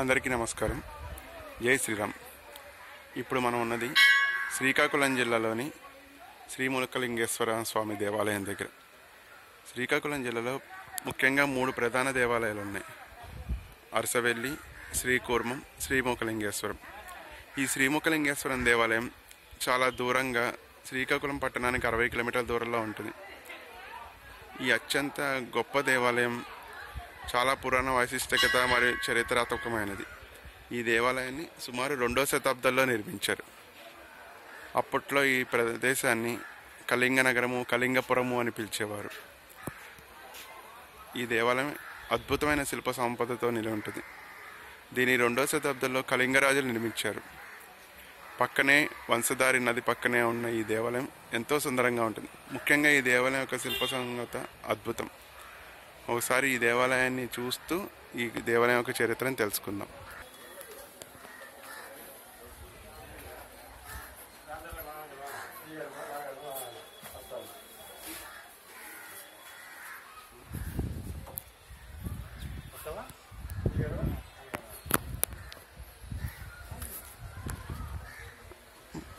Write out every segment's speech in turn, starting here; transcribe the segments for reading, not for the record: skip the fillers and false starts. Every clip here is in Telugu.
అందరికీ నమస్కారం. జై శ్రీరామ్. ఇప్పుడు మనం ఉన్నది శ్రీకాకుళం జిల్లాలోని శ్రీములకలింగేశ్వర స్వామి దేవాలయం దగ్గర. శ్రీకాకుళం జిల్లాలో ముఖ్యంగా 3 ప్రధాన దేవాలయాలు ఉన్నాయి: అరసవెల్లి, శ్రీకూర్మం, శ్రీముఖలింగేశ్వరం. ఈ శ్రీముఖలింగేశ్వరం దేవాలయం చాలా దూరంగా శ్రీకాకుళం పట్టణానికి 60 కిలోమీటర్ల దూరంలో ఉంటుంది. ఈ అత్యంత గొప్ప దేవాలయం చాలా పురాణ వైశిష్టకత మరియు చరిత్రాత్మకమైనది. ఈ దేవాలయాన్ని సుమారు 2వ శతాబ్దంలో నిర్మించారు. అప్పట్లో ఈ ప్రదేశాన్ని కళింగ నగరము, కళింగపురము అని పిలిచేవారు. ఈ దేవాలయం అద్భుతమైన శిల్ప సంపదతో నిలిచి ఉంటుంది. దీని 2వ శతాబ్దంలో కళింగరాజులు నిర్మించారు. పక్కనే వంశధారి నది పక్కనే ఉన్న ఈ దేవాలయం ఎంతో సుందరంగా ఉంటుంది. ముఖ్యంగా ఈ దేవాలయం యొక్క శిల్ప సంగత అద్భుతం. ఒకసారి ఈ దేవాలయాన్ని చూస్తూ ఈ దేవాలయం యొక్క చరిత్రను తెలుసుకుందాం.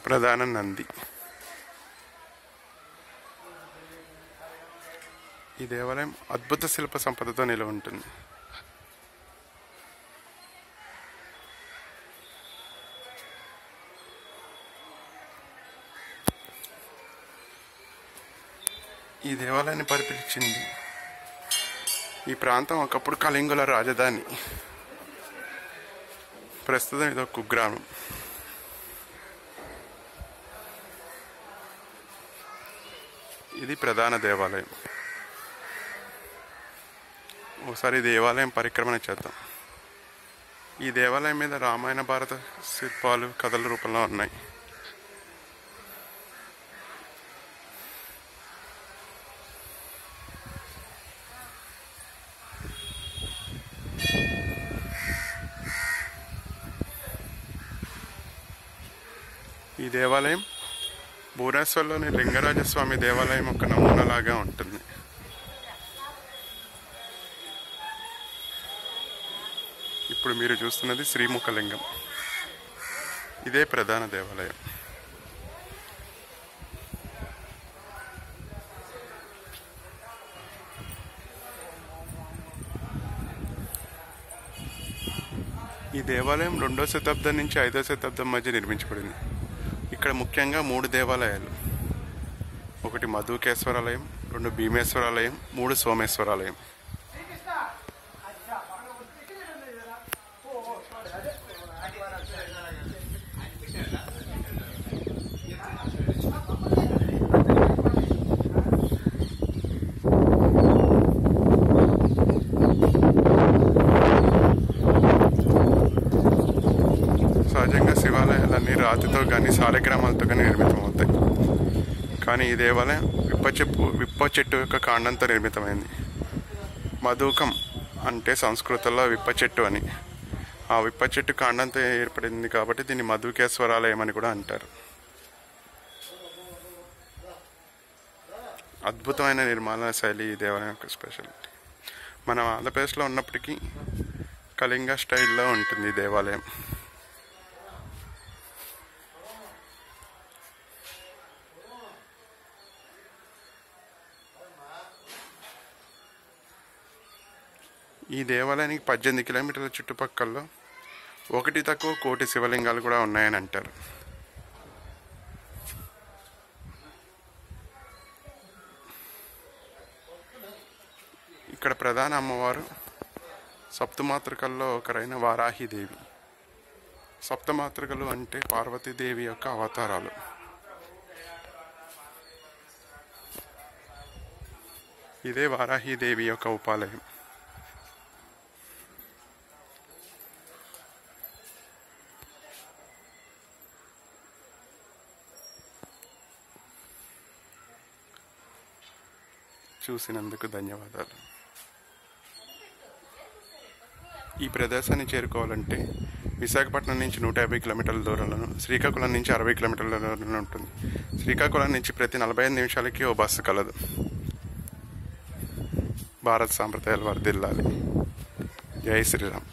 ప్రధాన నంది. ఈ దేవాలయం అద్భుత శిల్ప సంపదతో నిలవ ఉంటుంది. ఈ దేవాలయాన్ని పరిపాలించింది ఈ ప్రాంతం ఒకప్పుడు కళింగుల రాజధాని. ప్రస్తుతం ఇది ఒక కుగ్రామం. ఇది ప్రధాన దేవాలయం. ఒకసారి దేవాలయం పరిక్రమణ చేద్దాం. ఈ దేవాలయం మీద రామాయణ భారత శిల్పాలు కథల రూపంలో ఉన్నాయి. ఈ దేవాలయం భువనేశ్వర్లోని లింగరాజస్వామి దేవాలయం ఒక నమూనాలాగా ఉంటుంది. ఇప్పుడు మీరు చూస్తున్నది శ్రీముఖలింగం. ఇదే ప్రధాన దేవాలయం. ఈ దేవాలయం 2వ శతాబ్దం నుంచి 5వ శతాబ్దం మధ్య నిర్మించబడింది. ఇక్కడ ముఖ్యంగా 3 దేవాలయాలు: 1 మధుకేశ్వరాలయం, 2 భీమేశ్వరాలయం, 3 సోమేశ్వరాలయం. సహజంగా శివాలయాలన్నీ రాతితో కానీ సాలగ్రామాలతో కానీ నిర్మితమవుతాయి. కానీ ఈ దేవాలయం విప్ప చెట్టు యొక్క కాండంతో నిర్మితమైంది. మధుకం అంటే సంస్కృతంలో విప్ప చెట్టు అని. ఆ విప్ప చెట్టు కాండంతో ఏర్పడింది కాబట్టి దీన్ని మధుకేశ్వరాలయం అని కూడా అంటారు. అద్భుతమైన నిర్మాణ శైలి ఈ దేవాలయం యొక్క స్పెషాలిటీ. మనం ఆంధ్రప్రదేశ్లో ఉన్నప్పటికీ కళింగ స్టైల్లో ఉంటుంది ఈ దేవాలయం. ఈ దేవాలయానికి 18 కిలోమీటర్ల చుట్టుపక్కల 1 తక్కువ 1 కోటి శివలింగాలు కూడా ఉన్నాయని అంటారు. ఇక్కడ ప్రధాన అమ్మవారు సప్తమాతృకల్లో ఒకరైన వారాహిదేవి. సప్తమాతృకలు అంటే పార్వతీదేవి యొక్క అవతారాలు. ఇదే వారాహిదేవి యొక్క ఉపాలయం. చూసినందుకు ధన్యవాదాలు. ఈ ప్రదేశాన్ని చేరుకోవాలంటే విశాఖపట్నం నుంచి 150 కిలోమీటర్ల దూరంలోను, శ్రీకాకుళం నుంచి 60 కిలోమీటర్ల దూరంలో ఉంటుంది. శ్రీకాకుళం నుంచి ప్రతి 45 నిమిషాలకి ఓ బస్సు కలదు. భారత సాంప్రదాయాలు వర్ధిల్లాలి. జై శ్రీరామ్.